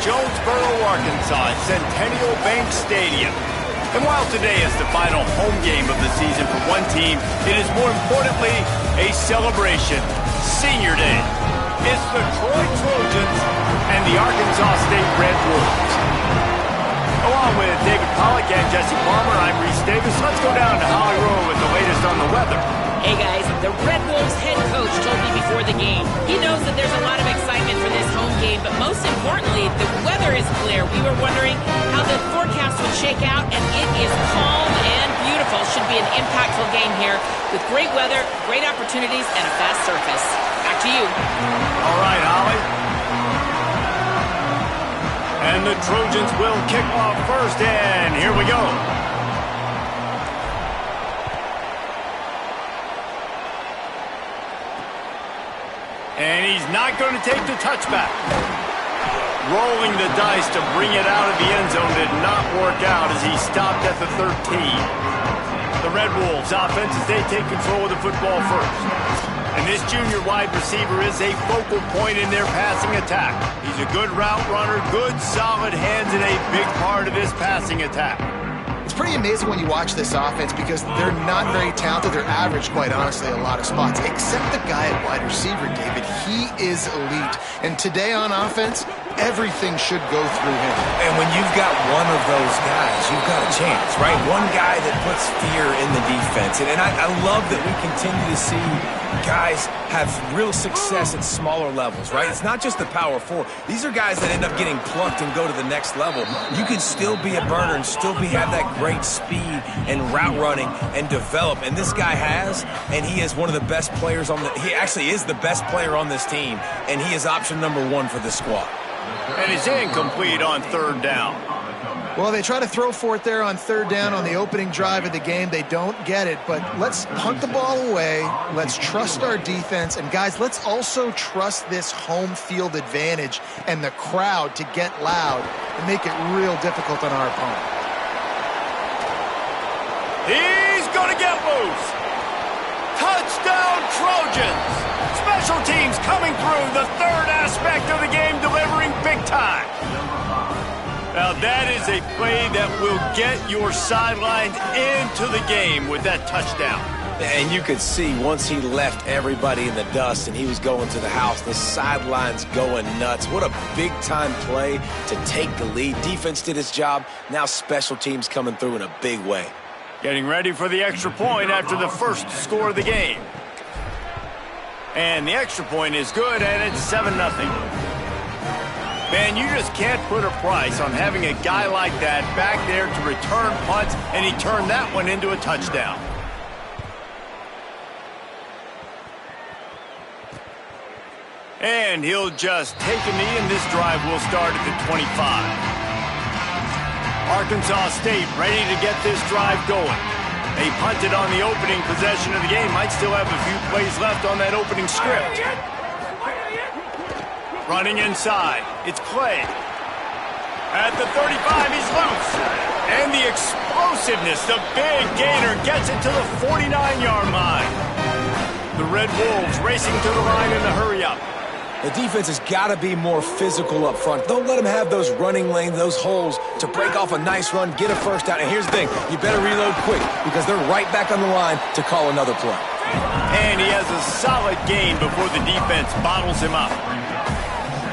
Jonesboro, Arkansas at Centennial Bank Stadium. And while today is the final home game of the season for one team, it is more importantly a celebration. Senior Day. It's the Troy Trojans and the Arkansas State Red Wolves. Along with David Pollack and Jesse Palmer, I'm Reese Davis. Let's go down to Holly Rowe with the latest on the weather. Hey guys, the Red Wolves head coach told me before the game. He knows that there's a lot of excitement for this home game, but most importantly, the weather is clear. We were wondering how the forecast would shake out, and it is calm and beautiful. Should be an impactful game here with great weather, great opportunities, and a fast surface. Back to you. All right, Holly. And the Trojans will kick off first, and here we go. And he's not going to take the touchback. Rolling the dice to bring it out of the end zone did not work out as he stopped at the 13. The Red Wolves offense as they take control of the football first. And this junior wide receiver is a focal point in their passing attack. He's a good route runner, good solid hands, and a big part of this passing attack. It's pretty amazing when you watch this offense because they're not very talented. They're average, quite honestly, a lot of spots. Except the guy at wide receiver, David. He is elite. And today on offense, everything should go through him. And when you've got one of those guys, you've got a chance, right? One guy that puts fear in the defense. And I love that we continue to see guys have real success at smaller levels, right? It's not just the power four. These are guys that end up getting plucked and go to the next level. You can still be a burner and still have that great speed and route running and develop. And this guy has, and he is one of the best players on he actually is the best player on this team, and he is option number one for this squad. And he's incomplete on third down. Well, they try to throw for it there on third down on the opening drive of the game. They don't get it, but let's punt the ball away. Let's trust our defense. And, guys, let's also trust this home field advantage and the crowd to get loud and make it real difficult on our opponent. He's going to get loose. Touchdown, Trojans. Special teams coming through, the third aspect of the game, delivering big time. Now that is a play that will get your sidelines into the game with that touchdown. And you could see once he left everybody in the dust and he was going to the house, the sidelines going nuts. What a big-time play to take the lead. Defense did its job. Now special teams coming through in a big way. Getting ready for the extra point after the first score of the game. And the extra point is good, and it's 7-0. Man, you just can't put a price on having a guy like that back there to return punts, and he turned that one into a touchdown. And he'll just take a knee, and this drive will start at the 25. Arkansas State ready to get this drive going. They punted on the opening possession of the game. Might still have a few plays left on that opening script. Running inside, it's Clay. At the 35, he's loose. And the explosiveness, the big gainer gets it to the 49-yard line. The Red Wolves racing to the line in a hurry-up. The defense has got to be more physical up front. Don't let them have those running lanes, those holes to break off a nice run, get a first down. And here's the thing, you better reload quick because they're right back on the line to call another play. And he has a solid gain before the defense bottles him up.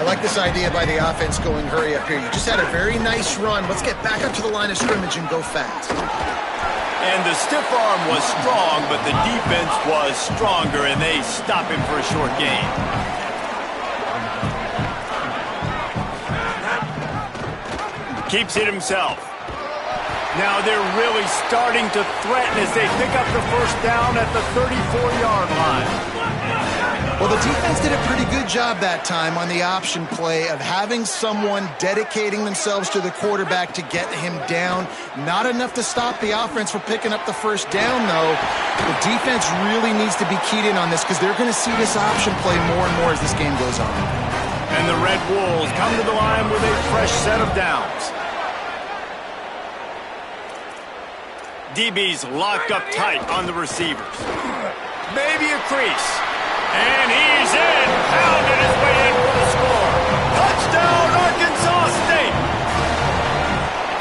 I like this idea by the offense going hurry up here. You just had a very nice run. Let's get back up to the line of scrimmage and go fast. And the stiff arm was strong, but the defense was stronger, and they stop him for a short gain. Keeps it himself. Now they're really starting to threaten as they pick up the first down at the 34-yard line. Well, the defense did a pretty good job that time on the option play of having someone dedicating themselves to the quarterback to get him down. Not enough to stop the offense from picking up the first down, though. The defense really needs to be keyed in on this because they're going to see this option play more and more as this game goes on. And the Red Wolves come to the line with a fresh set of downs. DB's locked up tight on the receivers. Maybe a crease. And he's in. Pounded his way in for the score. Touchdown, Arkansas State.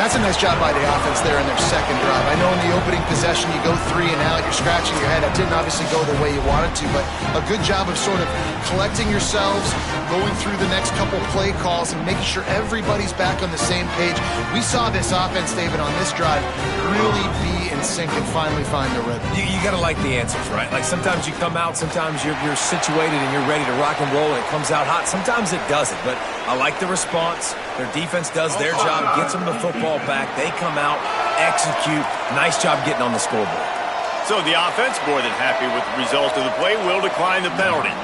That's a nice job by the offense there in their second drive. I know in the opening possession you go 3 and out, you're scratching your head. It didn't obviously go the way you wanted to, but a good job of sort of collecting yourselves, going through the next couple play calls and making sure everybody's back on the same page. We saw this offense, David, on this drive really be in sync and finally find the rhythm. You got to like the answers, right? Like sometimes you come out, sometimes you're situated and you're ready to rock and roll and it comes out hot. Sometimes it doesn't, but I like the response. Their defense does their job, gets them the football back. They come out, execute. Nice job getting on the scoreboard. So the offense, more than happy with the result of the play, will decline the penalty.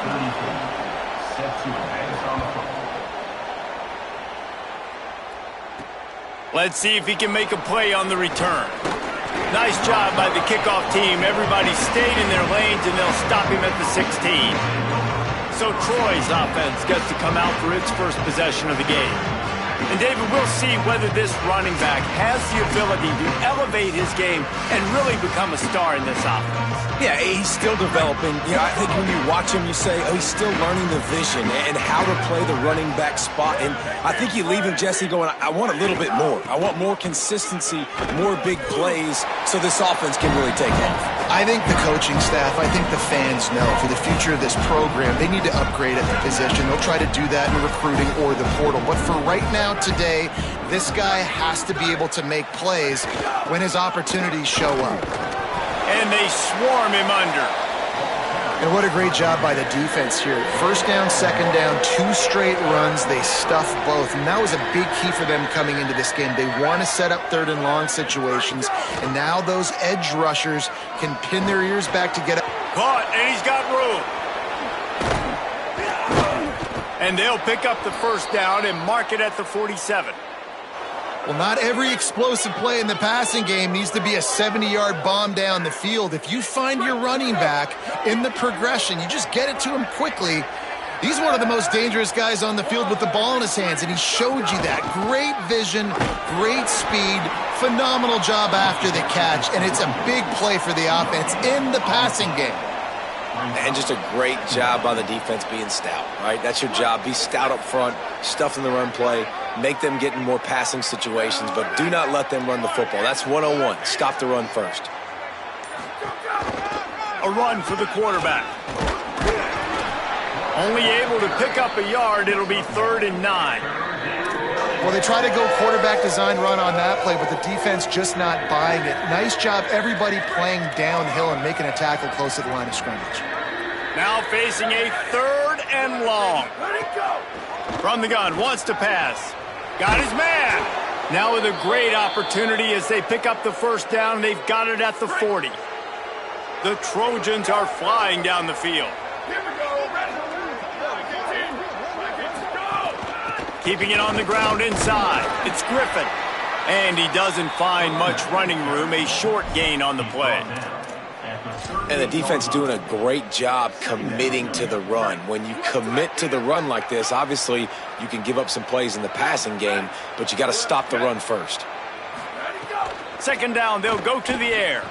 Let's see if he can make a play on the return. Nice job by the kickoff team. Everybody stayed in their lanes, and they'll stop him at the 16. So Troy's offense gets to come out for its first possession of the game. And, David, we'll see whether this running back has the ability to elevate his game and really become a star in this offense. Yeah, he's still developing. You know, I think when you watch him, you say, oh, he's still learning the vision and how to play the running back spot. And I think you leave him, Jesse, going, I want a little bit more. I want more consistency, more big plays so this offense can really take off. I think the coaching staff, I think the fans know for the future of this program, they need to upgrade at the position. They'll try to do that in recruiting or the portal. But for right now, today, this guy has to be able to make plays when his opportunities show up. And they swarm him under. And what a great job by the defense here. First down, second down, 2 straight runs. They stuff both. And that was a big key for them coming into this game. They want to set up third and long situations. And now those edge rushers can pin their ears back to get up. Caught, and he's got room. And they'll pick up the first down and mark it at the 47. Well, not every explosive play in the passing game needs to be a 70-yard bomb down the field. If you find your running back in the progression, you just get it to him quickly. He's one of the most dangerous guys on the field with the ball in his hands, and he showed you that. Great vision, great speed, phenomenal job after the catch, and it's a big play for the offense in the passing game. And just a great job by the defense being stout, right? That's your job. Be stout up front, stuff in the run play, make them get in more passing situations, but do not let them run the football. That's 101. Stop the run first. A run for the quarterback. Only able to pick up a yard. It'll be 3rd and 9. Well, they try to go quarterback design run on that play, but the defense just not buying it. Nice job, everybody playing downhill and making a tackle close to the line of scrimmage. Now facing a 3rd and long. From the gun, wants to pass. Got his man. Now with a great opportunity as they pick up the first down. They've got it at the 40. The Trojans are flying down the field. Keeping it on the ground inside. It's Griffin. And he doesn't find much running room. A short gain on the play. And the defense doing a great job committing to the run. When you commit to the run like this, obviously you can give up some plays in the passing game, but you got to stop the run first. 2nd down, they'll go to the air.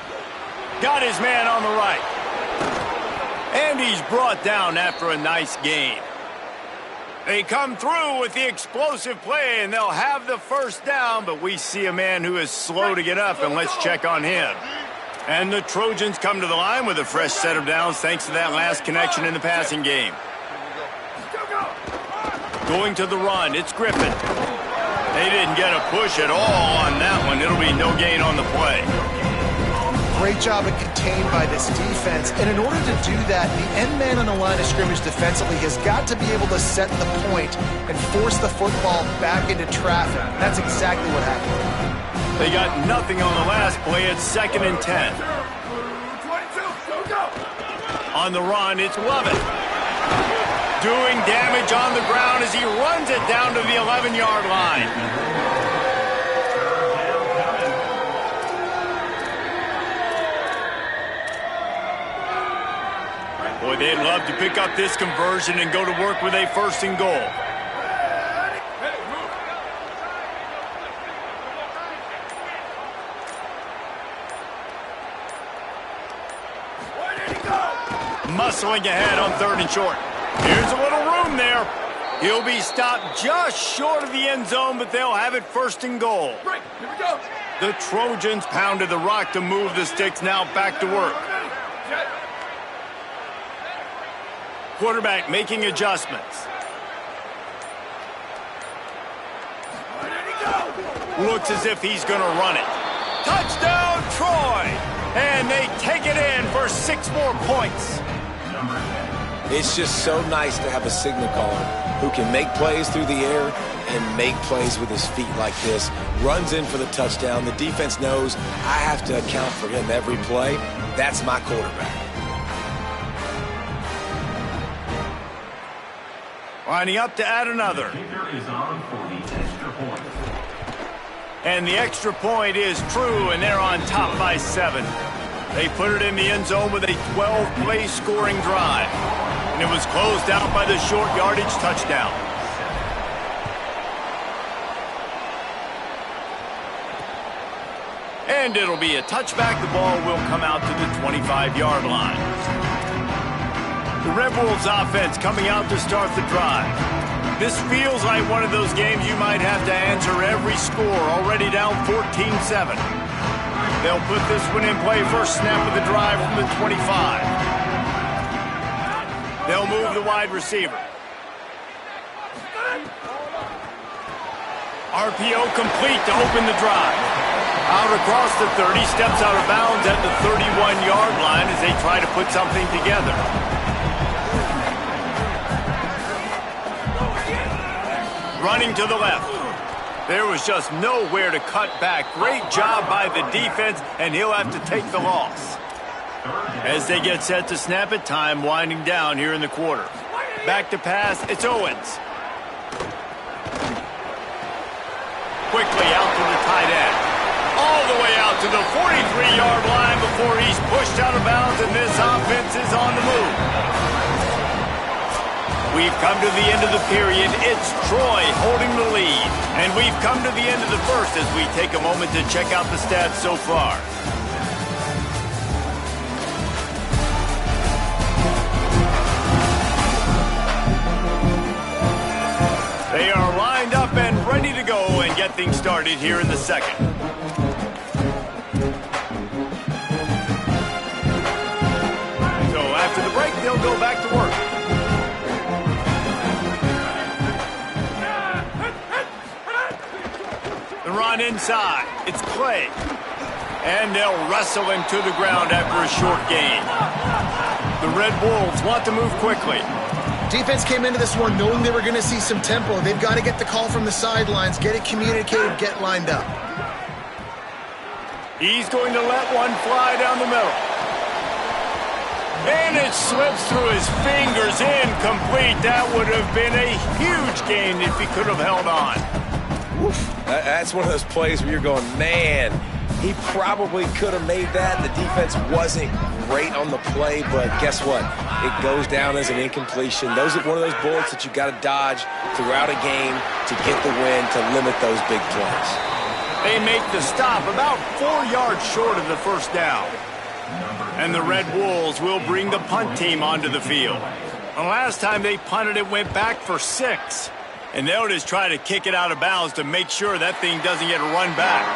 Got his man on the right. And he's brought down after a nice gain. They come through with the explosive play, and they'll have the first down, but we see a man who is slow to get up, and let's check on him. And the Trojans come to the line with a fresh set of downs thanks to that last connection in the passing game. Going to the run, it's Griffin. They didn't get a push at all on that one. It'll be no gain on the play. Great job of contained by this defense. And in order to do that, the end man on the line of scrimmage defensively has got to be able to set the point and force the football back into traffic. That's exactly what happened. They got nothing on the last play. It's 2nd and 10. On the run, it's Lovett. Doing damage on the ground as he runs it down to the 11-yard line. Boy, they'd love to pick up this conversion and go to work with a 1st and goal. Muscling ahead on 3rd and short. Here's a little room there. He'll be stopped just short of the end zone, but they'll have it first and goal. Break. Here we go. The Trojans pounded the rock to move the sticks, now back to work. Quarterback making adjustments. Looks as if he's going to run it. Touchdown, Troy! And they take it in for 6 more points. It's just so nice to have a signal caller who can make plays through the air and make plays with his feet like this. Runs in for the touchdown. The defense knows I have to account for him every play. That's my quarterback. Lining up to add another. And the extra point is true, and they're on top by 7. They put it in the end zone with a 12-play scoring drive. And it was closed out by the short yardage touchdown. And it'll be a touchback. The ball will come out to the 25-yard line. The Red Wolves offense coming out to start the drive. This feels like one of those games you might have to answer every score, already down 14-7. They'll put this one in play, first snap of the drive from the 25. They'll move the wide receiver. RPO complete to open the drive. Out across the 30, steps out of bounds at the 31-yard line as they try to put something together. Running to the left. There was just nowhere to cut back. Great job by the defense, and he'll have to take the loss. As they get set to snap it, time winding down here in the quarter. Back to pass, it's Owens. Quickly out to the tight end. All the way out to the 43-yard line before he's pushed out of bounds, and this offense is on the move. We've come to the end of the period. It's Troy holding the lead. And we've come to the end of the first as we take a moment to check out the stats so far. They are lined up and ready to go and get things started here in the second. So after the break, they'll go back to work. The run inside. It's Clay. And they'll wrestle him to the ground after a short gain. The Red Wolves want to move quickly. Defense came into this one knowing they were going to see some tempo. They've got to get the call from the sidelines, get it communicated, get lined up. He's going to let one fly down the middle. And it slips through his fingers, incomplete. That would have been a huge gain if he could have held on. Oof. That's one of those plays where you're going, man, he probably could have made that. The defense wasn't great on the play, but guess what? It goes down as an incompletion. Those are one of those bullets that you got to dodge throughout a game to get the win, to limit those big plays. They make the stop about 4 yards short of the first down. And the Red Wolves will bring the punt team onto the field. The last time they punted, it went back for 6. And they'll just try to kick it out of bounds to make sure that thing doesn't get run back.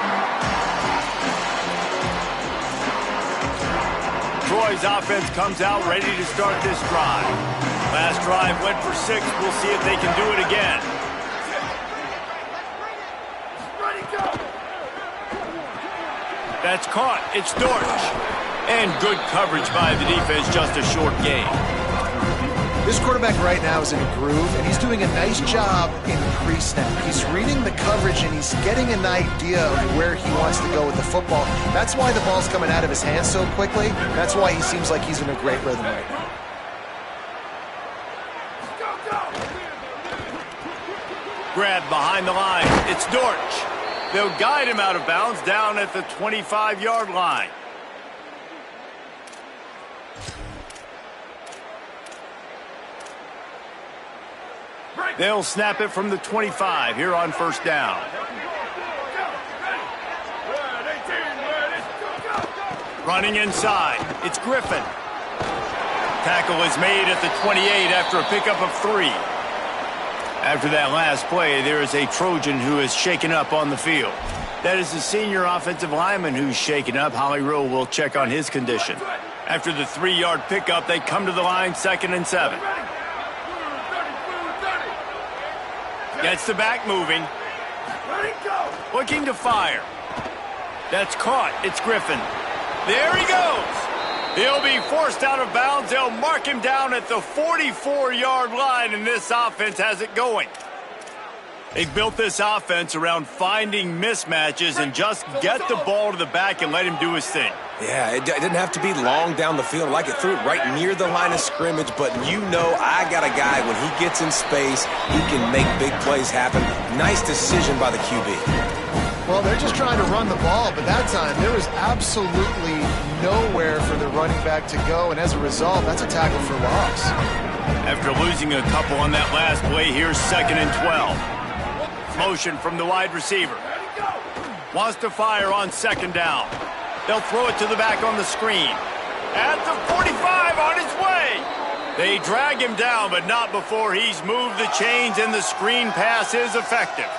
Troy's offense comes out ready to start this drive. Last drive went for 6. We'll see if they can do it again. That's caught. It's Dortch. And good coverage by the defense, just a short gain. This quarterback right now is in a groove, and he's doing a nice job in pre-snap. He's reading the coverage, and he's getting an idea of where he wants to go with the football. That's why the ball's coming out of his hands so quickly. That's why he seems like he's in a great rhythm right now. Grab behind the line. It's Dortch. They'll guide him out of bounds down at the 25-yard line. They'll snap it from the 25 here on first down. Running inside. It's Griffin. Tackle is made at the 28 after a pickup of 3. After that last play, there is a Trojan who is shaken up on the field. That is the senior offensive lineman who's shaken up. Holly Rowe will check on his condition. After the 3-yard pickup, they come to the line, 2nd and 7. Gets the back moving. Looking to fire. That's caught. It's Griffin. There he goes. He'll be forced out of bounds. They'll mark him down at the 44-yard line, and this offense has it going. They've built this offense around finding mismatches and just get the ball to the back and let him do his thing. Yeah, it didn't have to be long down the field. Like it threw it right near the line of scrimmage, but you know I got a guy, when he gets in space, he can make big plays happen. Nice decision by the QB. Well, they're just trying to run the ball, but that time there was absolutely nowhere for the running back to go, and as a result, that's a tackle for loss. After losing a couple on that last play, here's 2nd and 12. Motion from the wide receiver. Wants to fire on 2nd down. They'll throw it to the back on the screen. At the 45, on his way. They drag him down, but not before he's moved the chains, and the screen pass is effective.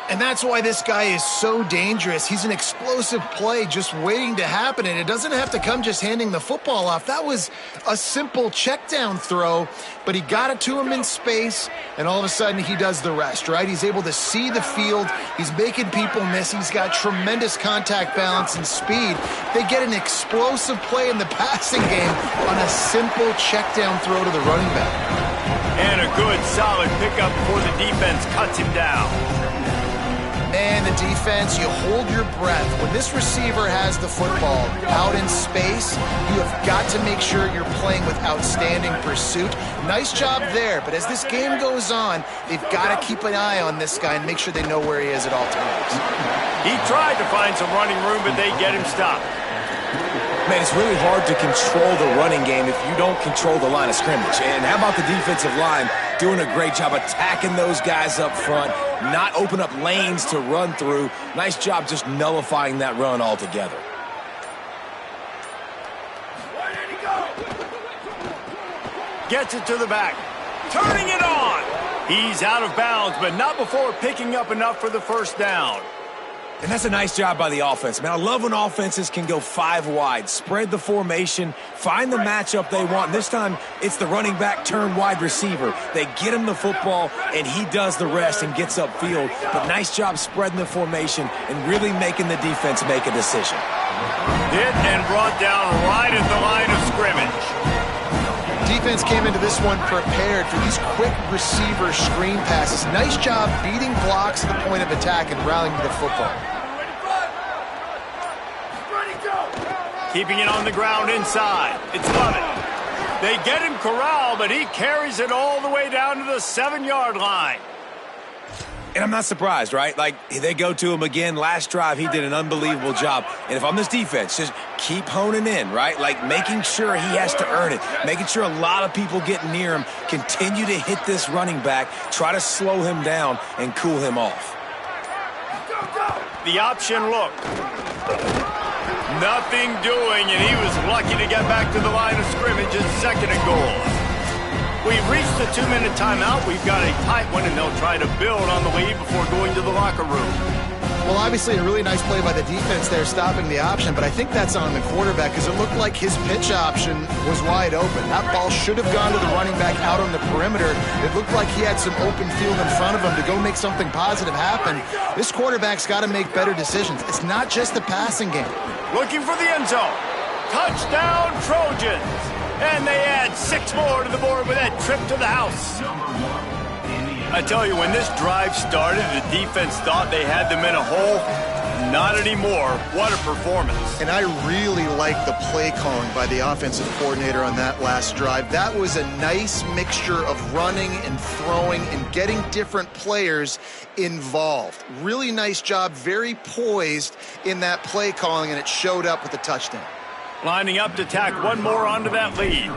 And that's why this guy is so dangerous. He's an explosive play just waiting to happen, and it doesn't have to come just handing the football off. That was a simple check down throw, but he got it to him in space, and all of a sudden he does the rest, right? He's able to see the field. He's making people miss. He's got tremendous contact balance and speed. They get an explosive play in the passing game on a simple check down throw to the running back. And a good, solid pickup before the defense cuts him down. Man, the defense, you hold your breath. When this receiver has the football out in space, you have got to make sure you're playing with outstanding pursuit. Nice job there, but as this game goes on, they've got to keep an eye on this guy and make sure they know where he is at all times. He tried to find some running room, but they get him stopped. Man, it's really hard to control the running game if you don't control the line of scrimmage. And how about the defensive line doing a great job attacking those guys up front, not open up lanes to run through. Nice job just nullifying that run altogether. Gets it to the back. Turning it on. He's out of bounds, but not before picking up enough for the 1st down. And that's a nice job by the offense, man. I love when offenses can go 5 wide, spread the formation, find the matchup they want. And this time, it's the running back turned wide receiver. They get him the football, and he does the rest and gets upfield. But nice job spreading the formation and really making the defense make a decision. Hit and brought down right at the line of scrimmage. Defense came into this one prepared for these quick receiver screen passes. Nice job beating blocks at the point of attack and rallying to the football. Keeping it on the ground inside. It's Lovett. They get him corralled, but he carries it all the way down to the 7-yard line. And I'm not surprised, right? Like, they go to him again. Last drive, he did an unbelievable job. And if I'm this defense, just keep honing in, right? Like, making sure he has to earn it. Making sure a lot of people get near him. Continue to hit this running back. Try to slow him down and cool him off. The option look. Nothing doing, and he was lucky to get back to the line of scrimmage at 2nd and goal. We've reached the 2-minute timeout. We've got a tight one, and they'll try to build on the lead before going to the locker room. Well, obviously a really nice play by the defense there, stopping the option, but I think that's on the quarterback because it looked like his pitch option was wide open. That ball should have gone to the running back out on the perimeter. It looked like he had some open field in front of him to go make something positive happen. This quarterback's got to make better decisions. It's not just the passing game. Looking for the end zone. Touchdown, Trojans. And they add 6 more to the board with that trip to the house. I tell you, when this drive started, the defense thought they had them in a hole. Not anymore. What a performance. And I really like the play calling by the offensive coordinator on that last drive. That was a nice mixture of running and throwing and getting different players involved. Really nice job, very poised in that play calling, and it showed up with a touchdown. Lining up to tack one more onto that lead.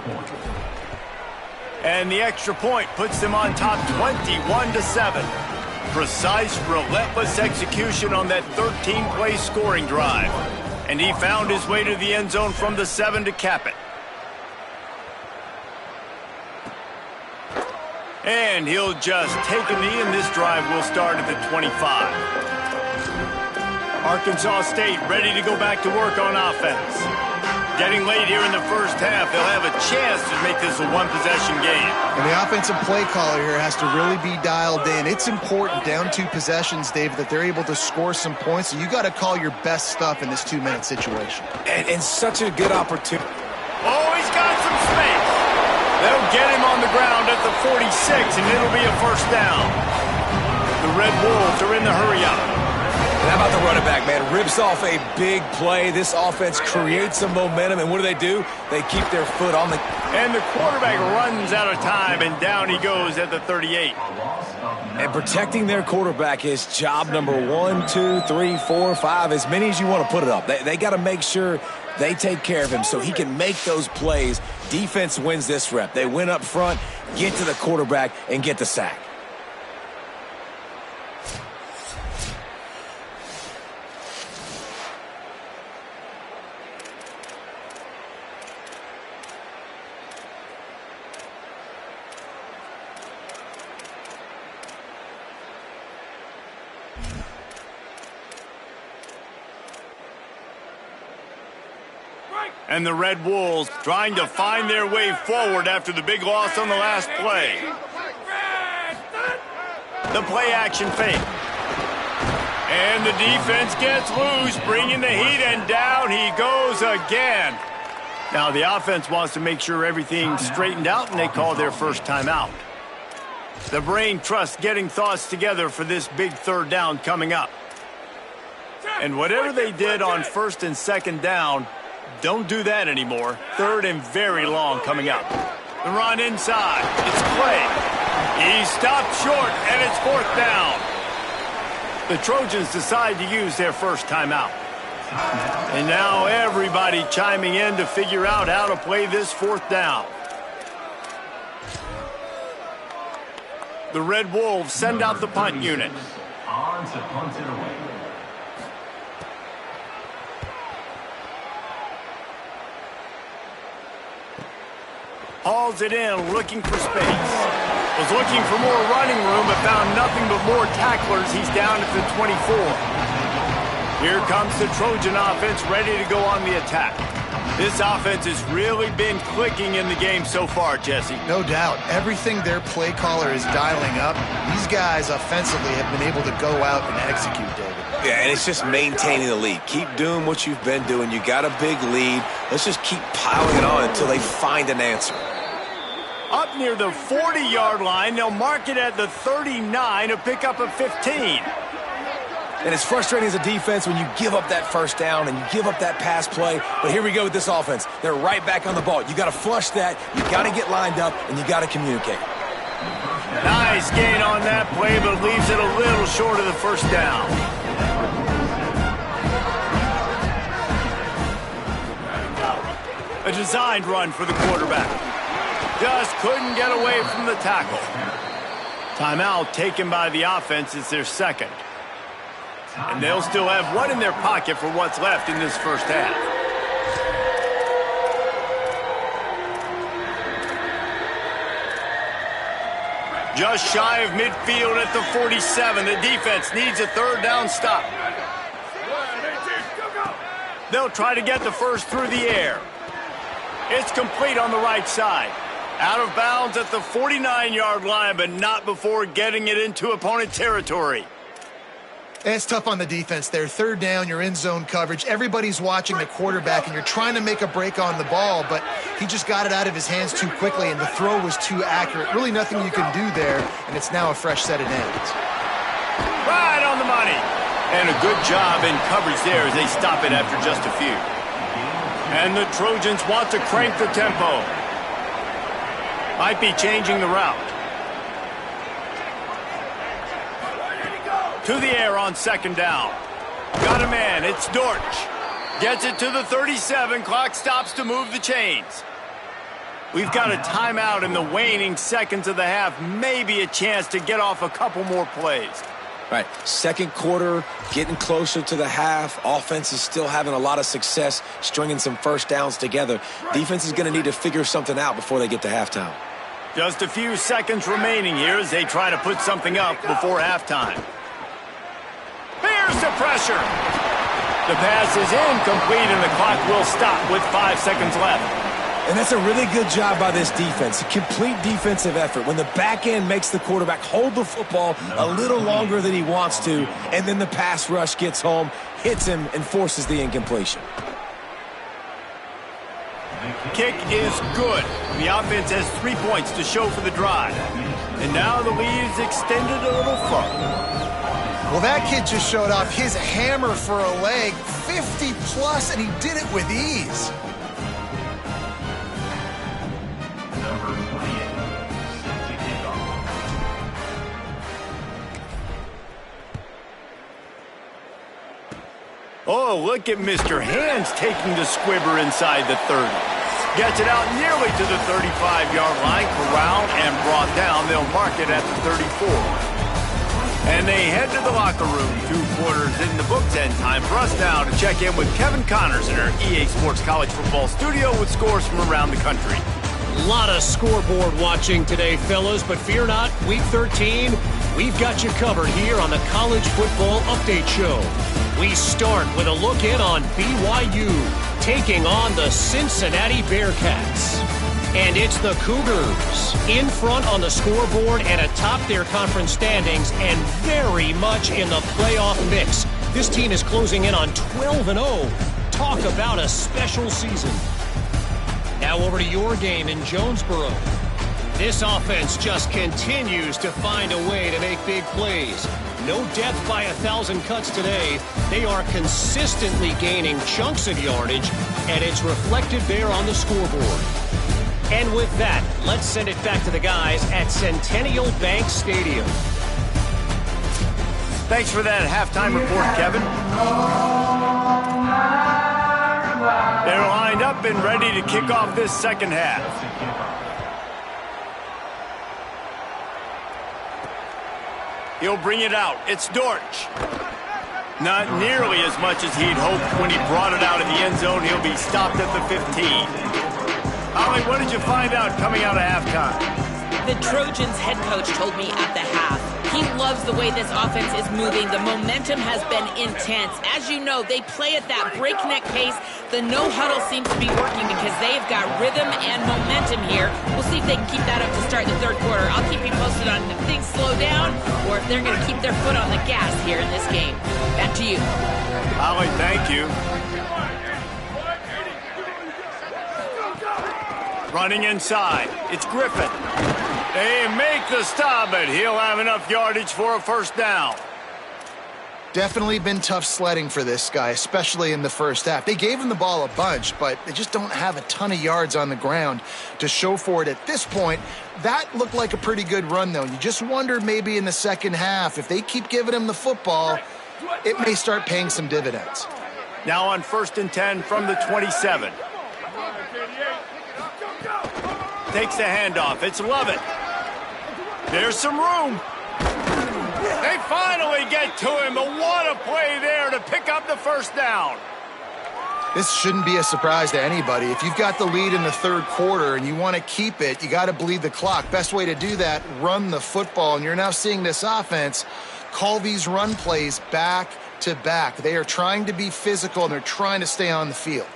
And the extra point puts them on top 21-7. Precise, relentless execution on that 13-play scoring drive. And he found his way to the end zone from the 7 to cap it. And he'll just take a knee, and this drive will start at the 25. Arkansas State ready to go back to work on offense. Getting late here in the first half, they'll have a chance to make this a one-possession game. And the offensive play caller here has to really be dialed in. It's important down 2 possessions, David, that they're able to score some points. So you got to call your best stuff in this 2-minute situation. And such a good opportunity. Oh, he's got some space. They'll get him on the ground at the 46, and it'll be a first down. The Red Wolves are in the hurry-up. And how about the running back, man? Rips off a big play. This offense creates some momentum, and what do? They keep their foot on the... And the quarterback runs out of time, and down he goes at the 38. And protecting their quarterback is job number 1, 2, 3, 4, 5, as many as you want to put it up. They got to make sure they take care of him so he can make those plays. Defense wins this rep. They win up front, get to the quarterback, and get the sack. And the Red Wolves trying to find their way forward after the big loss on the last play. The play action fake. And the defense gets loose, bringing the heat, and down he goes again. Now the offense wants to make sure everything's straightened out, and they call their first timeout. The brain trusts getting thoughts together for this big third down coming up. And whatever they did on first and second down, don't do that anymore. Third and very long coming up. The run inside. It's Clay. He stopped short, and it's fourth down. The Trojans decide to use their first timeout. And now everybody chiming in to figure out how to play this fourth down. The Red Wolves send out the punt unit. On to punt it away. Hauls it in, looking for space. Was looking for more running room, but found nothing but more tacklers. He's down at the 24. Here comes the Trojan offense, ready to go on the attack. This offense has really been clicking in the game so far, Jesse. No doubt. Everything their play caller is dialing up, these guys offensively have been able to go out and execute, David. Yeah, and it's just maintaining the lead. Keep doing what you've been doing. You got a big lead. Let's just keep piling it on until they find an answer. Up near the 40-yard line, they'll mark it at the 39, a pickup of 15. And it's frustrating as a defense when you give up that first down and you give up that pass play. But here we go with this offense. They're right back on the ball. You got to flush that. You got to get lined up, and you got to communicate. Nice gain on that play, but leaves it a little short of the first down. A designed run for the quarterback. Just couldn't get away from the tackle. Timeout taken by the offense. It's their second. And they'll still have one in their pocket for what's left in this first half. Just shy of midfield at the 47. The defense needs a third down stop. They'll try to get the first through the air. It's complete on the right side. Out of bounds at the 49-yard line, but not before getting it into opponent territory. And it's tough on the defense there. Third down, you're in zone coverage. Everybody's watching the quarterback, and you're trying to make a break on the ball, but he just got it out of his hands too quickly, and the throw was too accurate. Really nothing you can do there, and it's now a fresh set of downs. Right on the money. And a good job in coverage there as they stop it after just a few. And the Trojans want to crank the tempo. Might be changing the route. To the air on second down. Got a man. It's Dortch. Gets it to the 37. Clock stops to move the chains. We've got a timeout in the waning seconds of the half. Maybe a chance to get off a couple more plays. Right, second quarter, getting closer to the half. Offense is still having a lot of success stringing some first downs together. Defense is going to need to figure something out before they get to halftime. Just a few seconds remaining here as they try to put something up before halftime. Here's the pressure. The pass is incomplete, and the clock will stop with 5 seconds left. And that's a really good job by this defense. A complete defensive effort. When the back end makes the quarterback hold the football a little longer than he wants to, and then the pass rush gets home, hits him, and forces the incompletion. Kick is good. The offense has 3 points to show for the drive. And now the lead is extended a little further. Well, that kid just showed off his hammer for a leg, 50-plus, and he did it with ease. Number 28, set to kick off. Oh, look at Mr. Hands taking the squibber inside the 30. Gets it out nearly to the 35-yard line, corralled and brought down. They'll mark it at the 34. And they head to the locker room. 2 quarters in the books, and time for us now to check in with Kevin Connors in our EA Sports College Football studio with scores from around the country. A lot of scoreboard watching today, fellas, but fear not, Week 13, we've got you covered here on the College Football Update Show. We start with a look in on BYU taking on the Cincinnati Bearcats. And it's the Cougars in front on the scoreboard and atop their conference standings and very much in the playoff mix. This team is closing in on 12-0. Talk about a special season. Now over to your game in Jonesboro. This offense just continues to find a way to make big plays. No death by 1,000 cuts today. They are consistently gaining chunks of yardage, and it's reflected there on the scoreboard. And with that, let's send it back to the guys at Centennial Bank Stadium. Thanks for that halftime report, Kevin. They're lined up and ready to kick off this second half. He'll bring it out. It's Dortch. Not nearly as much as he'd hoped when he brought it out of the end zone. He'll be stopped at the 15. Ollie, what did you find out coming out of halftime? The Trojans head coach told me at the half, he loves the way this offense is moving. The momentum has been intense. As you know, they play at that breakneck pace. The no-huddle seems to be working because they've got rhythm and momentum here. We'll see if they can keep that up to start the third quarter. I'll keep you posted on if things slow down or if they're going to keep their foot on the gas here in this game. Back to you. Ollie, thank you. Running inside, it's Griffin. They make the stop, but he'll have enough yardage for a first down. Definitely been tough sledding for this guy, especially in the first half. They gave him the ball a bunch, but they just don't have a ton of yards on the ground to show for it at this point. That looked like a pretty good run, though. You just wonder maybe in the second half, if they keep giving him the football, it may start paying some dividends. Now on 1st and 10 from the 27. Takes the handoff. It's Lovett. There's some room. They finally get to him, but what a play there to pick up the first down. This shouldn't be a surprise to anybody. If you've got the lead in the third quarter and you want to keep it, you got to bleed the clock. Best way to do that, run the football. And you're now seeing this offense call these run plays back to back. They are trying to be physical, and they're trying to stay on the field.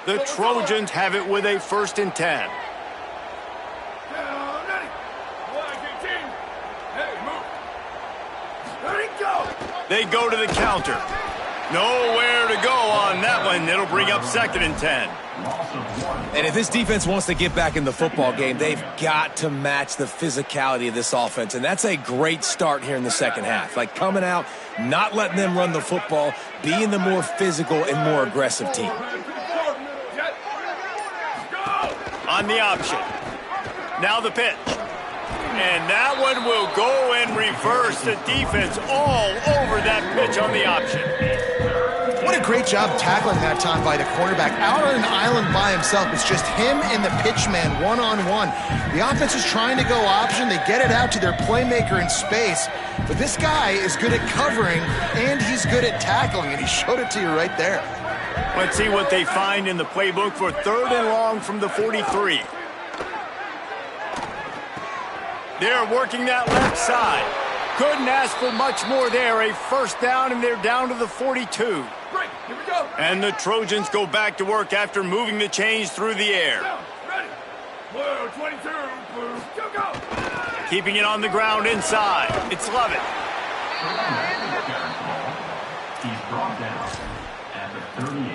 The Trojans have it with a 1st and 10. They go to the counter. Nowhere to go on that one. It'll bring up 2nd and 10. And if this defense wants to get back in the football game, they've got to match the physicality of this offense. And that's a great start here in the second half. Like coming out, not letting them run the football, being the more physical and more aggressive team. On the option. Now the pitch. And that one will go in reverse. The defense all over that pitch on the option. What a great job tackling that time by the quarterback. Out on an island by himself. It's just him and the pitch man one-on-one. The offense is trying to go option. They get it out to their playmaker in space. But this guy is good at covering, and he's good at tackling, and he showed it to you right there. Let's see what they find in the playbook for 3rd and long from the 43. They're working that left side. Couldn't ask for much more there. A first down, and they're down to the 42. Right, here we go. And the Trojans go back to work after moving the chains through the air. Ready. Blue 22, blue, go. Keeping it on the ground inside. It's Lovett. He's brought down at the 38.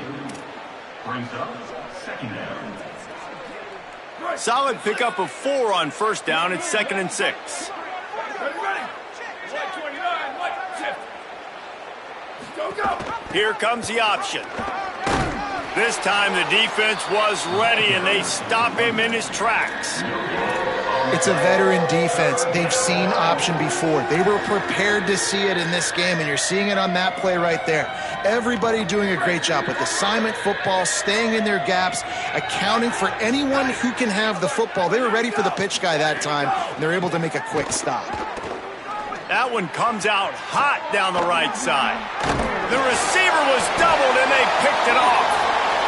Brings up second down. Solid pickup of 4 on first down. It's 2nd and 6. Ready. White 29, white, shift. Go. Here comes the option. This time the defense was ready, and they stop him in his tracks. It's a veteran defense. They've seen option before. They were prepared to see it in this game, and you're seeing it on that play right there. Everybody doing a great job with assignment football, staying in their gaps, accounting for anyone who can have the football. They were ready for the pitch guy that time, and they're able to make a quick stop. That one comes out hot down the right side. The receiver was doubled, and they picked it off.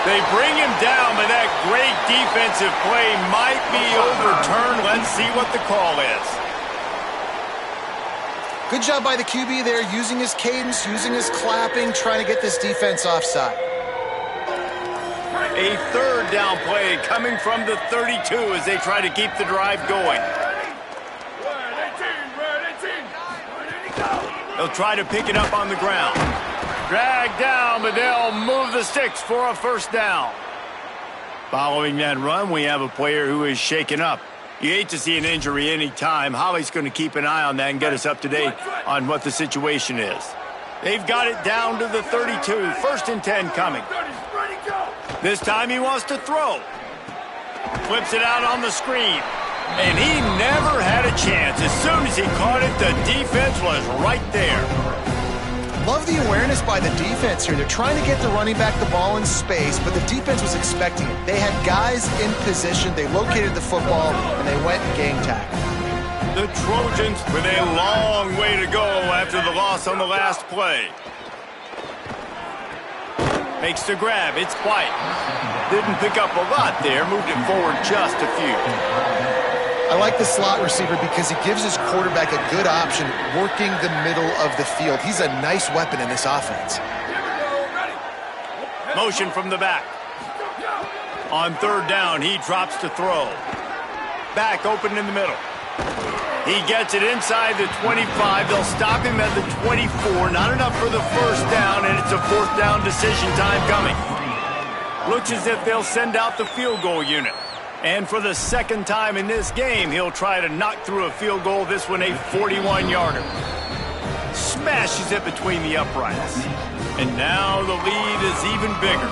They bring him down, but that great defensive play might be overturned. Let's see what the call is. Good job by the QB there, using his cadence, using his clapping, trying to get this defense offside. A third down play coming from the 32 as they try to keep the drive going. They'll try to pick it up on the ground. Dragged down, but they'll move the sticks for a first down. Following that run, we have a player who is shaken up. You hate to see an injury any time. Holly's going to keep an eye on that and get us up to date on what the situation is. They've got it down to the 32. 1st and 10 coming. This time he wants to throw. Flips it out on the screen. And he never had a chance. As soon as he caught it, the defense was right there. Love the awareness by the defense here. They're trying to get the running back the ball in space, but the defense was expecting it. They had guys in position. They located the football, and they went and game tackled. The Trojans with a long way to go after the loss on the last play. Makes the grab. It's White. Didn't pick up a lot there. Moved it forward just a few. I like the slot receiver because he gives his quarterback a good option working the middle of the field. He's a nice weapon in this offense. Motion from the back. On 3rd down, he drops to throw. Back open in the middle. He gets it inside the 25. They'll stop him at the 24. Not enough for the first down, and it's a 4th down decision time coming. Looks as if they'll send out the field goal unit. And for the 2nd time in this game, he'll try to knock through a field goal, this one a 41-yarder. Smashes it between the uprights. And now the lead is even bigger.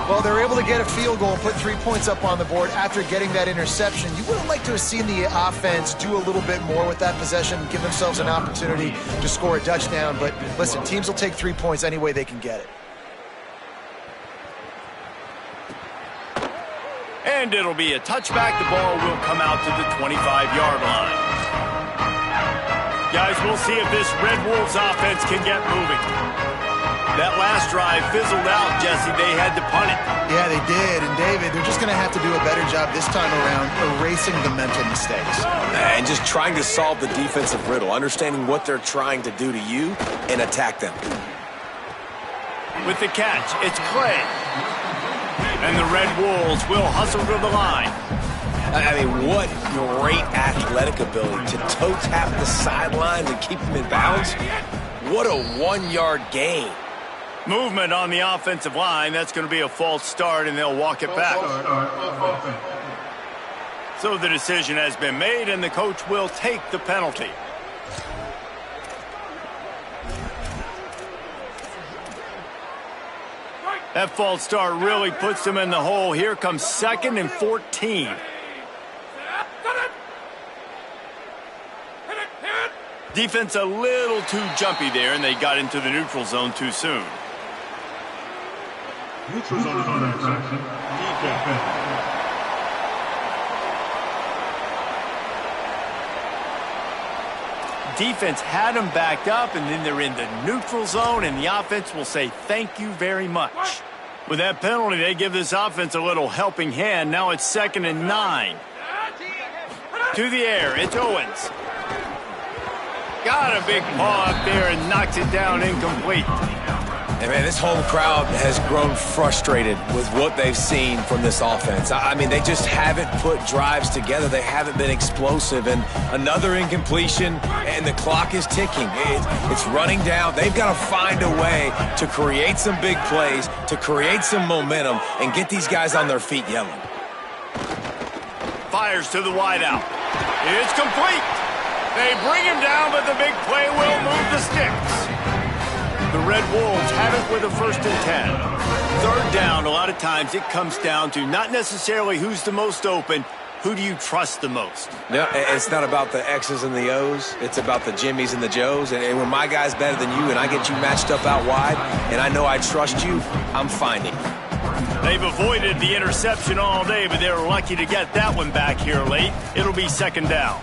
Well, they're able to get a field goal and put 3 points up on the board after getting that interception. You would have liked to have seen the offense do a little bit more with that possession, give themselves an opportunity to score a touchdown. But listen, teams will take 3 points any way they can get it. And it'll be a touchback. The ball will come out to the 25-yard line. Guys, we'll see if this Red Wolves offense can get moving. That last drive fizzled out, Jesse. They had to punt it. Yeah, they did. And, David, they're just going to have to do a better job this time around erasing the mental mistakes. And just trying to solve the defensive riddle, understanding what they're trying to do to you and attack them. With the catch, it's Clay. And the Red Wolves will hustle to the line. I mean, what great athletic ability to toe tap the sideline and keep them in bounds. What a 1-yard gain. Movement on the offensive line. That's going to be a false start, and they'll walk it back. So the decision has been made, and the coach will take the penalty. That false start really puts them in the hole. Here comes 2nd and 14. Defense a little too jumpy there, and they got into the neutral zone too soon. Neutral zone is on that section. Defense had them backed up, and then they're in the neutral zone, and the offense will say thank you very much. With that penalty, they give this offense a little helping hand. Now it's 2nd and 9. To the air, it's Owens. Got a big paw up there and knocks it down incomplete. And man, this whole crowd has grown frustrated with what they've seen from this offense. I mean, they just haven't put drives together. They haven't been explosive. And another incompletion, and the clock is ticking. It's running down. They've got to find a way to create some big plays, to create some momentum, and get these guys on their feet yelling. Fires to the wideout. It's complete. They bring him down, but the big play will move the sticks. The Red Wolves have it with a 1st and 10. Third down, a lot of times it comes down to not necessarily who's the most open, who do you trust the most? No, it's not about the X's and the O's. It's about the Jimmies and the Joes. And when my guy's better than you and I get you matched up out wide and I know I trust you, I'm finding. They've avoided the interception all day, but they were lucky to get that one back here late. It'll be 2nd down.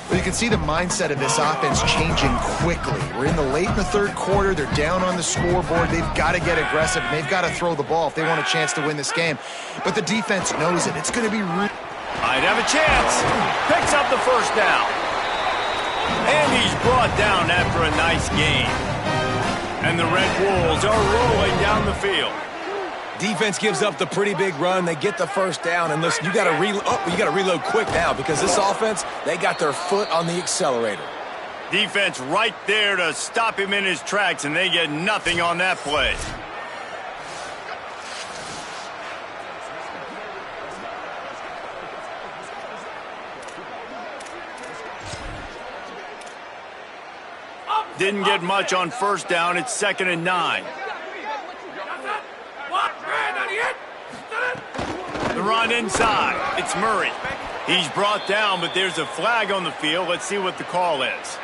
Well, you can see the mindset of this offense changing quickly. We're in the late in the 3rd quarter. They're down on the scoreboard. They've got to get aggressive, and they've got to throw the ball if they want a chance to win this game. But the defense knows it. It's going to be might have a chance. Picks up the 1st down. And he's brought down after a nice game. And the Red Wolves are rolling down the field. Defense gives up the pretty big run. They get the 1st down. And listen, you got to reload quick now because this offense, they got their foot on the accelerator. Defense right there to stop him in his tracks, and they get nothing on that play. Didn't get much on 1st down. It's 2nd and 9. The run inside. It's Murray. He's brought down, but there's a flag on the field. Let's see what the call is.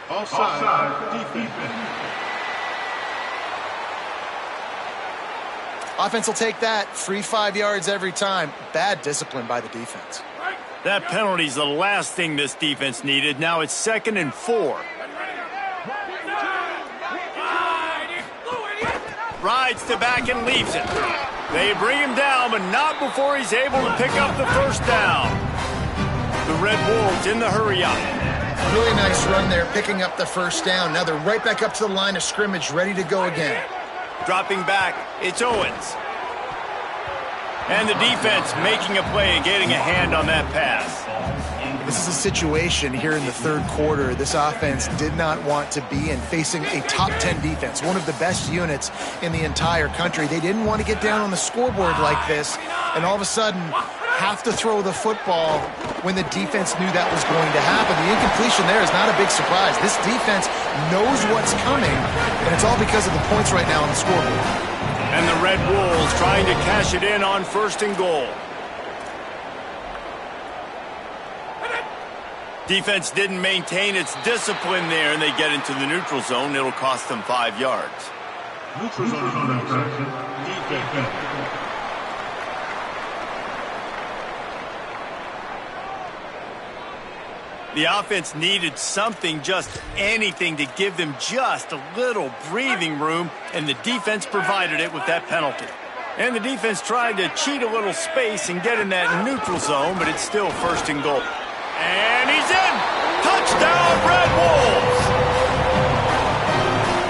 Offside defense. Offense will take that. Free 5 yards every time. Bad discipline by the defense. That penalty's the last thing this defense needed. Now it's 2nd and 4. Rides to back and leaves it. They bring him down, but not before he's able to pick up the 1st down. The Red Wolves in the hurry up. Really nice run there, picking up the 1st down. Now they're right back up to the line of scrimmage, ready to go again. Dropping back, it's Owens. And the defense making a play and getting a hand on that pass. This is a situation here in the 3rd quarter this offense did not want to be in, facing a top 10 defense, one of the best units in the entire country. They didn't want to get down on the scoreboard like this, and all of a sudden have to throw the football when the defense knew that was going to happen. The incompletion there is not a big surprise. This defense knows what's coming, and it's all because of the points right now on the scoreboard. And the Red Wolves trying to cash it in on 1st and goal. Defense didn't maintain its discipline there, and they get into the neutral zone. It'll cost them 5 yards. Neutral zone infraction. Defense. The offense needed something, just anything, to give them just a little breathing room, and the defense provided it with that penalty. And the defense tried to cheat a little space and get in that neutral zone, but it's still 1st and goal. And he's in! Touchdown, Red Wolves!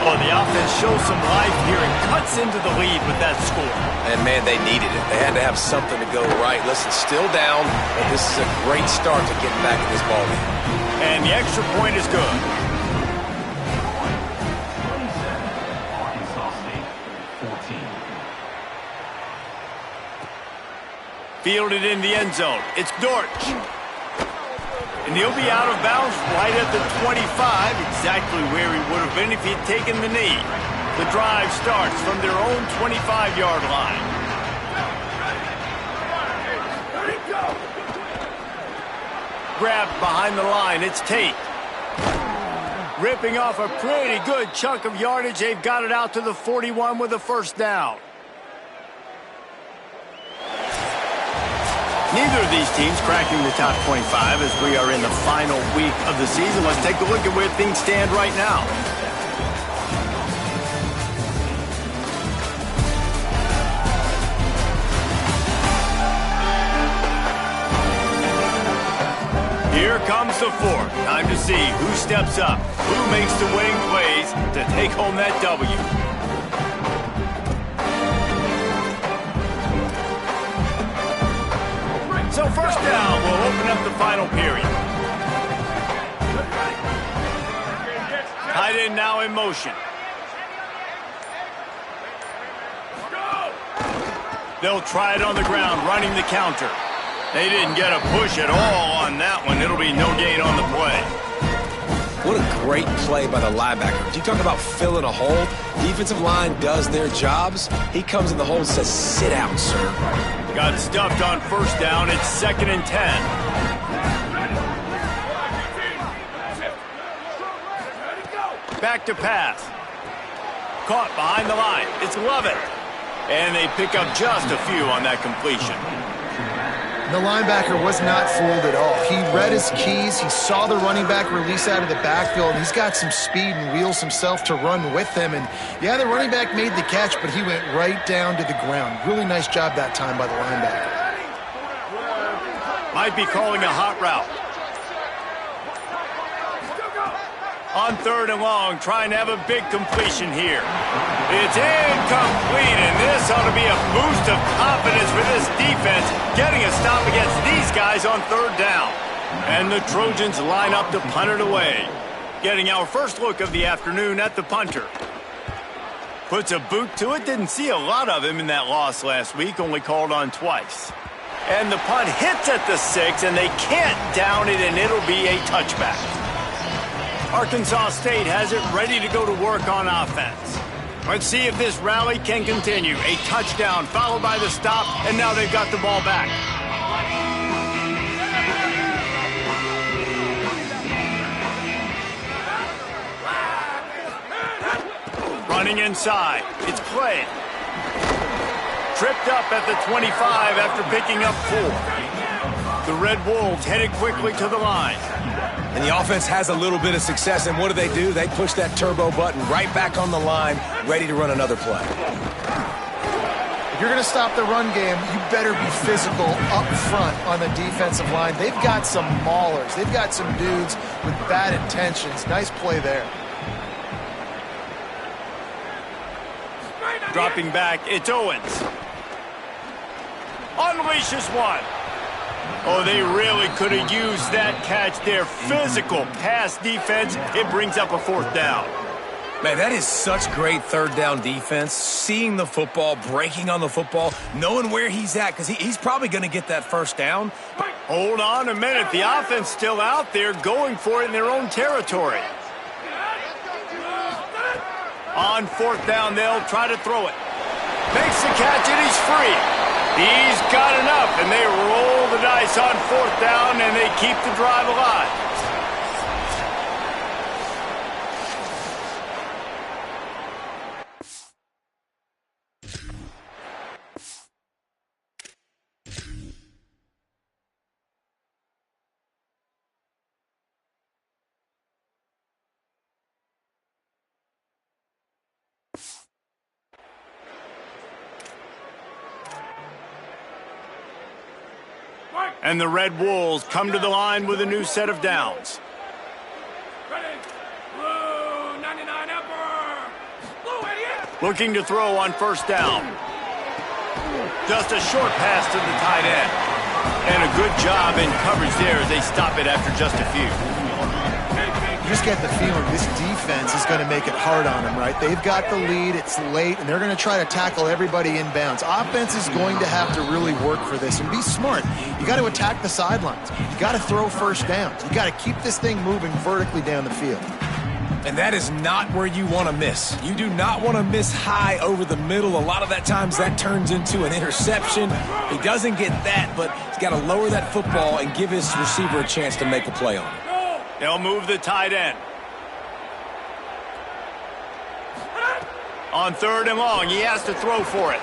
Oh, the offense shows some life here and cuts into the lead with that score. And, man, they needed it. They had to have something to go right. Listen, still down, but this is a great start to getting back in this ballgame. And the extra point is good. Arkansas State, 14. Fielded in the end zone. It's Dortch. And he'll be out of bounds right at the 25, exactly where he would have been if he'd taken the knee. The drive starts from their own 25-yard line. Grabbed behind the line, it's Tate. Ripping off a pretty good chunk of yardage. They've got it out to the 41 with a 1st down. Neither of these teams cracking the top 25 as we are in the final week of the season. Let's take a look at where things stand right now. Here comes the fourth. Time to see who steps up, who makes the winning plays to take home that W. So first down will open up the final period. Tight end now in motion. They'll try it on the ground, running the counter. They didn't get a push at all on that one. It'll be no gain on the play. What a great play by the linebacker. You talk about filling a hole. Defensive line does their jobs. He comes in the hole and says, sit down, sir. Got stuffed on first down. It's 2nd and 10. Back to pass. Caught behind the line. It's Lovett. And they pick up just a few on that completion. The linebacker was not fooled at all. He read his keys. He saw the running back release out of the backfield. He's got some speed and wheels himself to run with him. And, yeah, the running back made the catch, but he went right down to the ground. Really nice job that time by the linebacker. Might be calling a hot route. On 3rd and long, trying to have a big completion here. It's incomplete, and this ought to be a boost of confidence for this defense, getting a stop against these guys on 3rd down. And the Trojans line up to punt it away. Getting our first look of the afternoon at the punter. Puts a boot to it. Didn't see a lot of him in that loss last week, only called on twice. And the punt hits at the 6, and they can't down it, and it'll be a touchback. Arkansas State has it ready to go to work on offense. Let's see if this rally can continue. A touchdown followed by the stop, and now they've got the ball back. Running inside. It's Clay. Tripped up at the 25 after picking up 4. The Red Wolves headed quickly to the line. And the offense has a little bit of success, and what do? They push that turbo button right back on the line, ready to run another play. If you're going to stop the run game, you better be physical up front on the defensive line. They've got some maulers. They've got some dudes with bad intentions. Nice play there. Dropping back, it's Owens. Unleashes one. Oh, they really could have used that catch there. Physical pass defense. It brings up a 4th down. Man, that is such great 3rd down defense. Seeing the football, breaking on the football, knowing where he's at, because he's probably going to get that 1st down. Hold on a minute. The offense still out there going for it in their own territory. On 4th down, they'll try to throw it. Makes the catch, and he's free. He's got enough, and they roll the dice on 4th down, and they keep the drive alive. And the Red Wolves come to the line with a new set of downs. Looking to throw on 1st down. Just a short pass to the tight end. And a good job in coverage there as they stop it after just a few. You just get the feeling this defense is going to make it hard on them, right? They've got the lead, it's late, and they're going to try to tackle everybody inbounds. Offense is going to have to really work for this and be smart. You got to attack the sidelines. You got to throw 1st downs. You got to keep this thing moving vertically down the field. And that is not where you want to miss. You do not want to miss high over the middle. A lot of that times that turns into an interception. He doesn't get that, but he's got to lower that football and give his receiver a chance to make a play on it. They'll move the tight end. On 3rd and long, he has to throw for it.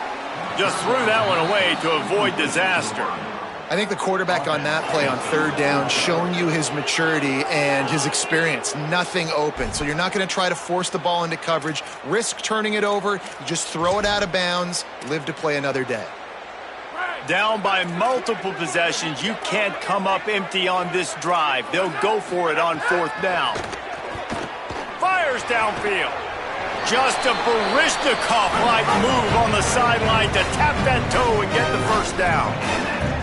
Just threw that one away to avoid disaster. I think the quarterback on that play on 3rd down showing you his maturity and his experience. Nothing open. So you're not going to try to force the ball into coverage, risk turning it over. You just throw it out of bounds, live to play another day. Down by multiple possessions, you can't come up empty on this drive. They'll go for it on 4th down. Fires downfield. Just a Baryshnikov-like move on the sideline to tap that toe and get the first down.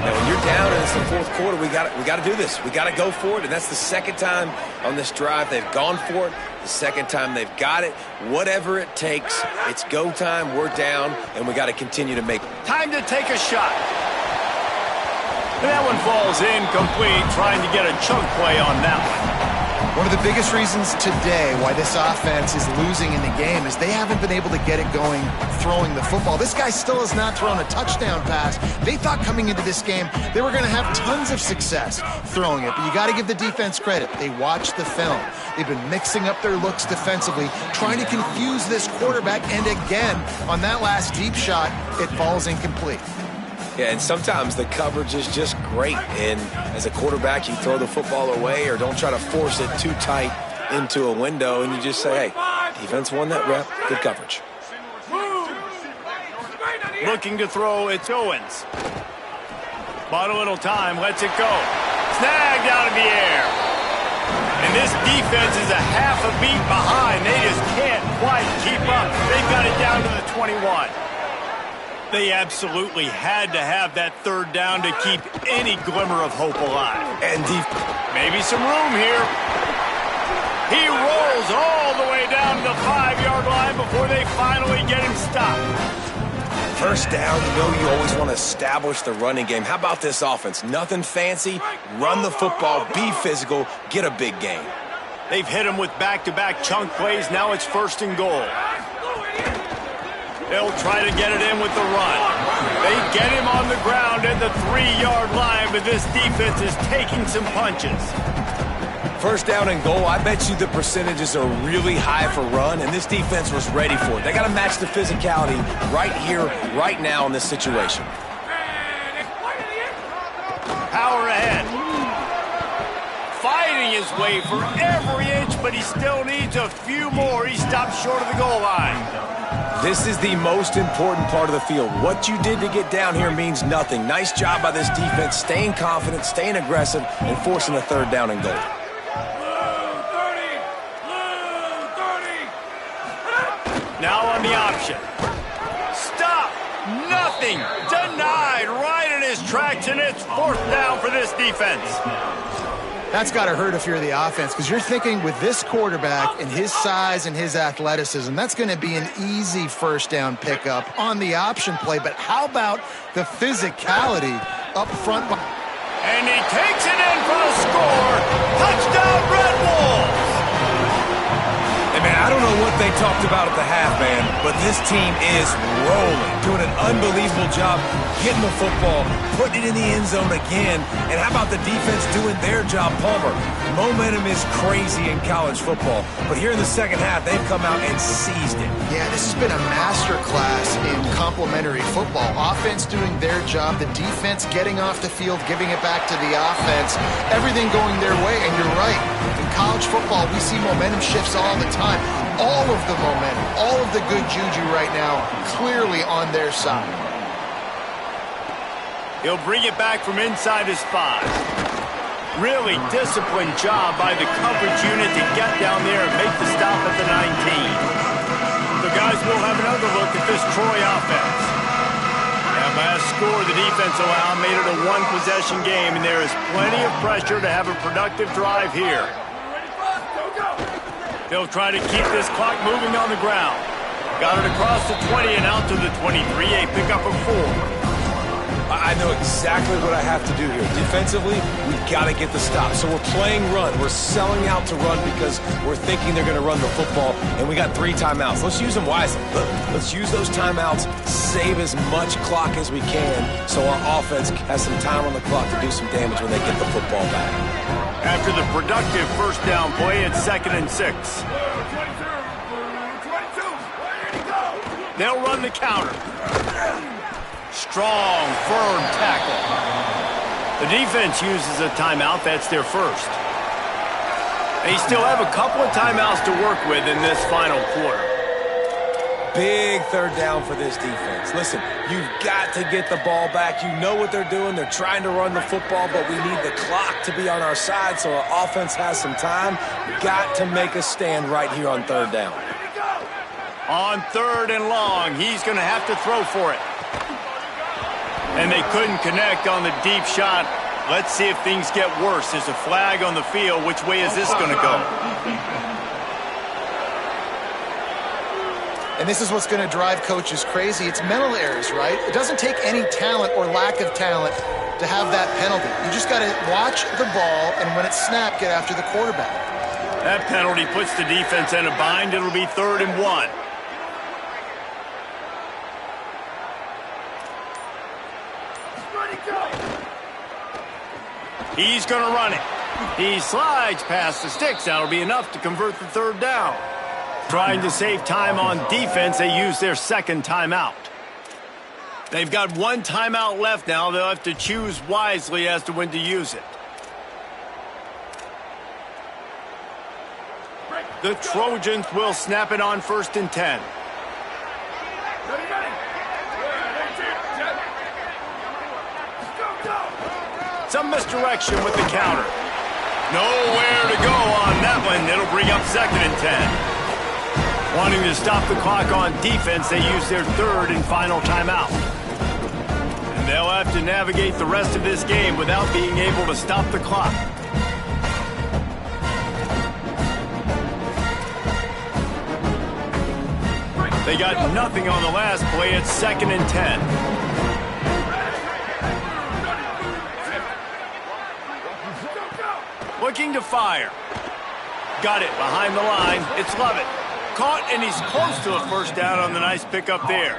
Now, when you're down and it's the 4th quarter, we got to do this. We got to go for it, and that's the second time on this drive they've gone for it. The second time they've got it. Whatever it takes, it's go time. We're down, and we got to continue to make. Time to take a shot. That one falls incomplete, trying to get a chunk play on that one. One of the biggest reasons today why this offense is losing in the game is they haven't been able to get it going throwing the football. This guy still has not thrown a touchdown pass. They thought coming into this game they were going to have tons of success throwing it, but you got to give the defense credit. They watched the film. They've been mixing up their looks defensively, trying to confuse this quarterback, and again, on that last deep shot, it falls incomplete. Yeah, and sometimes the coverage is just great. And as a quarterback, you throw the football away or don't try to force it too tight into a window, and you just say, hey, defense won that rep. Good coverage. Looking to throw, it's Owens. Bought a little time, lets it go. Snagged out of the air. And this defense is a half a beat behind. They just can't quite keep up. They've got it down to the 21. They absolutely had to have that 3rd down to keep any glimmer of hope alive. And maybe some room here. He rolls all the way down to the 5-yard line before they finally get him stopped. First down, you know you always want to establish the running game. How about this offense? Nothing fancy. Run the football, be physical, get a big gain. They've hit him with back-to-back chunk plays. Now it's 1st and goal. They'll try to get it in with the run. They get him on the ground at the 3-yard line, but this defense is taking some punches. First down and goal, I bet you the percentages are really high for run, and this defense was ready for it. They got to match the physicality right here, right now in this situation. Power ahead. Fighting his way for every inch, but he still needs a few more. He stops short of the goal line. This is the most important part of the field. What you did to get down here means nothing. Nice job by this defense, staying confident, staying aggressive, and forcing a 3rd down and goal. Now on the option. Stop! Nothing! Denied right in his tracks, and it's 4th down for this defense. That's got to hurt if you're the offense, because you're thinking with this quarterback and his size and his athleticism, that's going to be an easy 1st down pickup on the option play. But how about the physicality up front? And he takes it in for the score. Touchdown, Red Wolves! Hey, man, I don't know what they talked about at the half, man, but this team is rolling, doing an unbelievable job getting the football, putting it in the end zone again. And how about the defense doing their job, Palmer? Momentum is crazy in college football, but here in the second half, they've come out and seized it. Yeah, this has been a master class in complementary football. Offense doing their job, the defense getting off the field, giving it back to the offense, everything going their way. And you're right, in college football, we see momentum shifts all the time. All of the momentum, all of the good juju right now, clearly on their side. He'll bring it back from inside his 5. Really disciplined job by the coverage unit to get down there and make the stop at the 19. The guys will have another look at this Troy offense. That last score the defense allowed made it a 1-possession game, and there is plenty of pressure to have a productive drive here. They'll try to keep this clock moving on the ground. Got it across the 20 and out to the 23, a pickup of 4. I know exactly what I have to do here. Defensively, we've got to get the stop. So we're playing run. We're selling out to run because we're thinking they're going to run the football, and we got 3 timeouts. Let's use them wisely. Let's use those timeouts, save as much clock as we can so our offense has some time on the clock to do some damage when they get the football back. After the productive 1st down play, it's 2nd and 6. They'll run the counter. Strong, firm tackle. The defense uses a timeout. That's their first. They still have a couple of timeouts to work with in this final quarter. Big third down for this defense. Listen, you've got to get the ball back. You know what they're doing. They're trying to run the football, but we need the clock to be on our side so our offense has some time. Got to make a stand right here on third down. On 3rd and long, he's going to have to throw for it. And they couldn't connect on the deep shot. Let's see if things get worse. There's a flag on the field. Which way is this going to go? And this is what's going to drive coaches crazy. It's mental errors, right? It doesn't take any talent or lack of talent to have that penalty. You just got to watch the ball, and when it's snapped, get after the quarterback. That penalty puts the defense in a bind. It'll be 3rd and 1. He's going to run it. He slides past the sticks. That'll be enough to convert the 3rd down. Trying to save time on defense, they use their 2nd timeout. They've got 1 timeout left now. They'll have to choose wisely as to when to use it. The Trojans will snap it on 1st and 10. Some misdirection with the counter. Nowhere to go on that one. It'll bring up 2nd and 10. Wanting to stop the clock on defense, they use their 3rd and final timeout. And they'll have to navigate the rest of this game without being able to stop the clock. They got nothing on the last play. It's 2nd and 10. Looking to fire. Got it behind the line. It's Lovett. Caught, and he's close to a 1st down on the nice pickup there.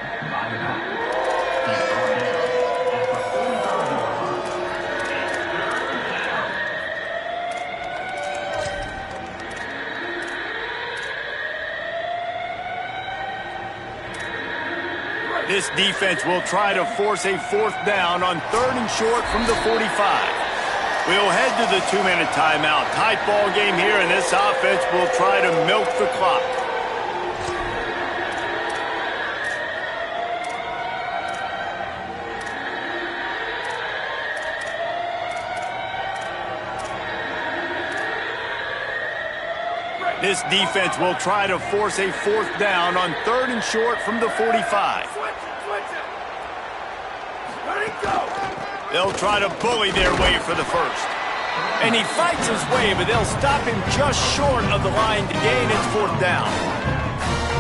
This defense will try to force a 4th down on 3rd and short from the 45. We'll head to the 2-minute timeout. Tight ball game here, and this offense will try to milk the clock. This defense will try to force a 4th down on 3rd and short from the 45. They'll try to bully their way for the 1st. And he fights his way, but they'll stop him just short of the line to gain its 4th down.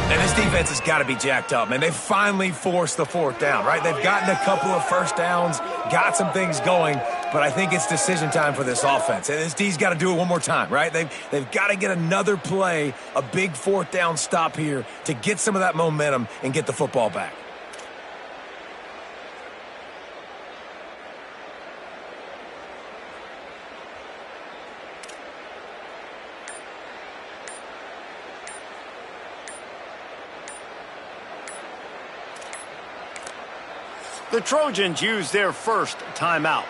And this defense has got to be jacked up, man. They finally forced the 4th down, right? They've gotten a couple of 1st downs, got some things going, but I think it's decision time for this offense. And this D's got to do it one more time, right? They've got to get another play, a big 4th down stop here to get some of that momentum and get the football back. The Trojans use their 1st timeout.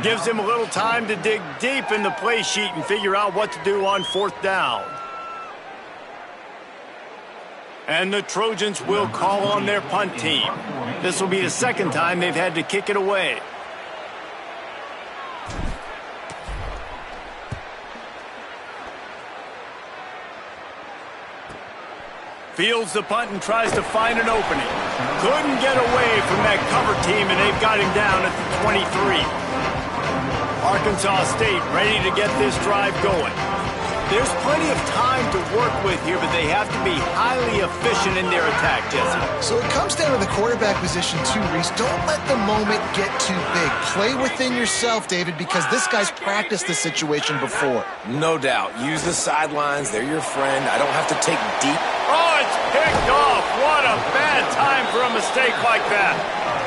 Gives them a little time to dig deep in the play sheet and figure out what to do on 4th down. And the Trojans will call on their punt team. This will be the 2nd time they've had to kick it away. Fields the punt and tries to find an opening. Couldn't get away from that cover team, and they've got him down at the 23. Arkansas State ready to get this drive going. There's plenty of time to work with here, but they have to be highly efficient in their attack, Jesse. So it comes down to the quarterback position too, Reese. Don't let the moment get too big. Play within yourself, David, because this guy's practiced this situation before. No doubt. Use the sidelines. They're your friend. I don't have to take deep. Oh, it's picked off. What a bad time for a mistake like that.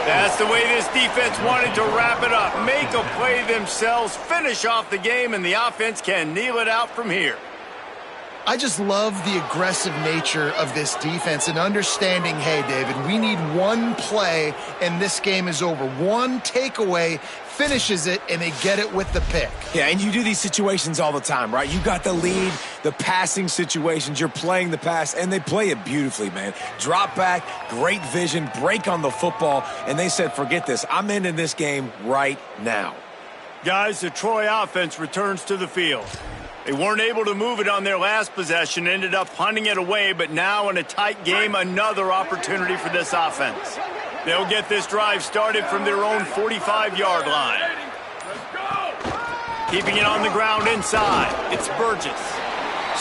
That's the way this defense wanted to wrap it up. Make a play themselves, finish off the game, and the offense can kneel it out from here. I just love the aggressive nature of this defense and understanding, hey, David, we need one play and this game is over. One takeaway finishes it, and they get it with the pick. Yeah, and you do these situations all the time, right? You got the lead, the passing situations, you're playing the pass, and they play it beautifully, man. Drop back, great vision, break on the football, and they said, forget this. I'm ending this game right now. Guys, the Troy offense returns to the field. They weren't able to move it on their last possession, ended up punting it away, but now in a tight game, another opportunity for this offense. They'll get this drive started from their own 45-yard line. Keeping it on the ground inside, it's Burgess.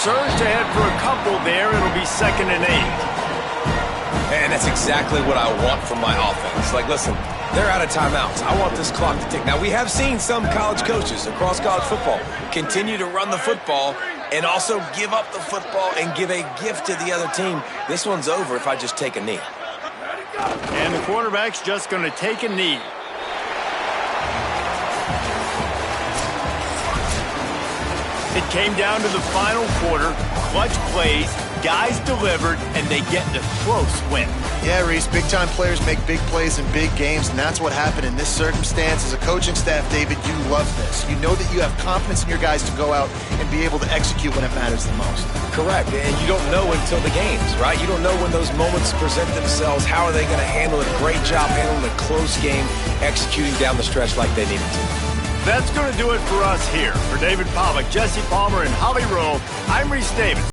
Surged ahead for a couple there, it'll be 2nd and 8. And that's exactly what I want from my offense. Like, listen, they're out of timeouts. I want this clock to tick. Now, we have seen some college coaches across college football continue to run the football and also give up the football and give a gift to the other team. This one's over if I just take a knee. And the quarterback's just going to take a knee. It came down to the final quarter. Clutch plays, guys delivered, and they get the close win. Yeah, Reese, big-time players make big plays in big games, and that's what happened in this circumstance. As a coaching staff, David, you love this. You know that you have confidence in your guys to go out and be able to execute when it matters the most. Correct, and you don't know until the games, right? You don't know when those moments present themselves. How are they going to handle it? Great job handling a close game, executing down the stretch like they needed to. That's going to do it for us here. For David Pollack, Jesse Palmer, and Holly Rowe, I'm Reese Davis.